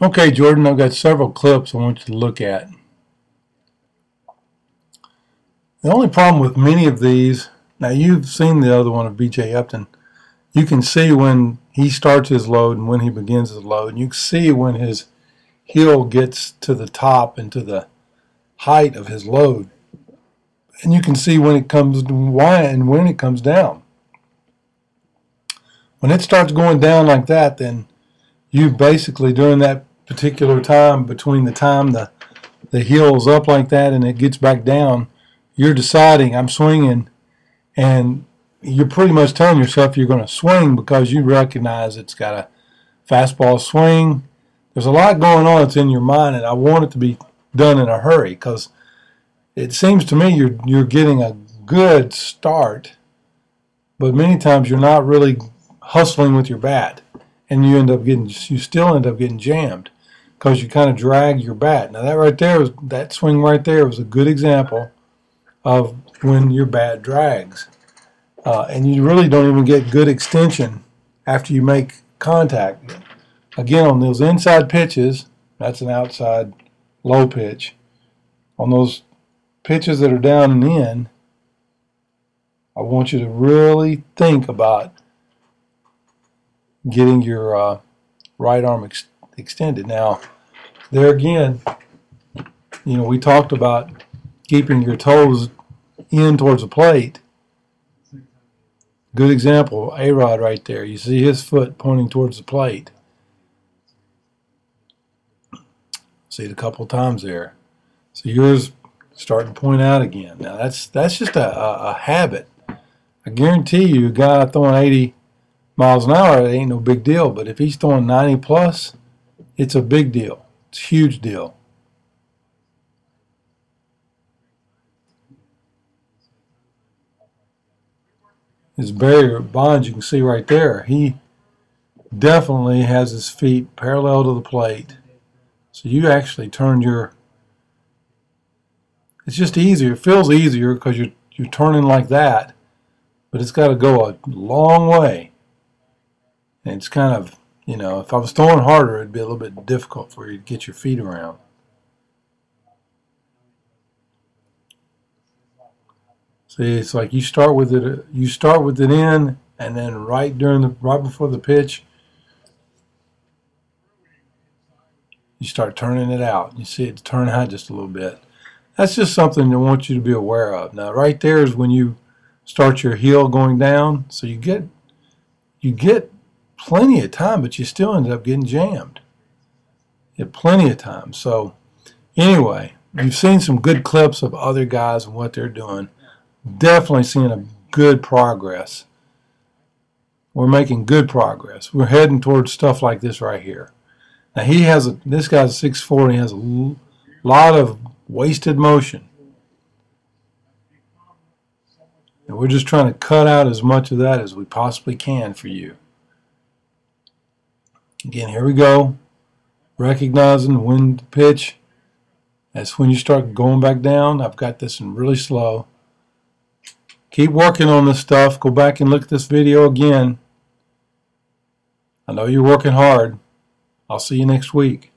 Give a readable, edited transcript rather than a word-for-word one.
Okay, Jordan, I've got several clips I want you to look at. The only problem with many of these, now you've seen the other one of BJ Upton, you can see when he starts his load and when he begins his load, and you can see when his heel gets to the top and to the height of his load, and you can see when it comes wide and when it comes down. When it starts going down like that, then you basically, during that particular time, between the time the heel's up like that and it gets back down, you're deciding, I'm swinging, and you're pretty much telling yourself you're going to swing because you recognize it's got a fastball swing. There's a lot going on that's in your mind, and I want it to be done in a hurry because it seems to me you're getting a good start, but many times you're not really hustling with your bat, and you still end up getting jammed because you kind of drag your bat. Now that swing right there was a good example of when your bat drags, and you really don't even get good extension after you make contact. Again, on those inside pitches, that's an outside low pitch. On those pitches that are down and in, I want you to really think about getting your right arm extended. Now, there again, we talked about keeping your toes in towards the plate. Good example, A-Rod right there. You see his foot pointing towards the plate. See it a couple times there. So yours starting to point out again. Now that's just a habit. I guarantee you, a guy throwing 80 miles an hour, it ain't no big deal. But if he's throwing 90 plus, it's a big deal. It's a huge deal. His barrier bonds, you can see right there. He definitely has his feet parallel to the plate. So you actually turn it's just easier. It feels easier because you're turning like that, but it's got to go a long way. And it's kind of, if I was throwing harder, it'd be a little bit difficult for you to get your feet around. See, it's like you start with it in, and then right before the pitch, you start turning it out. You see it turn out just a little bit. That's just something I want you to be aware of. Now, right there is when you start your heel going down, so you get plenty of time, but you still end up getting jammed. You have plenty of time. So, anyway, you've seen some good clips of other guys and what they're doing. Definitely seeing a good progress. We're making good progress. We're heading towards stuff like this right here. Now this guy's 6'4", and he has a lot of wasted motion. And we're just trying to cut out as much of that as we possibly can for you. Again, here we go. Recognizing when to pitch. That's when you start going back down. I've got this in really slow. Keep working on this stuff. Go back and look at this video again. I know you're working hard. I'll see you next week.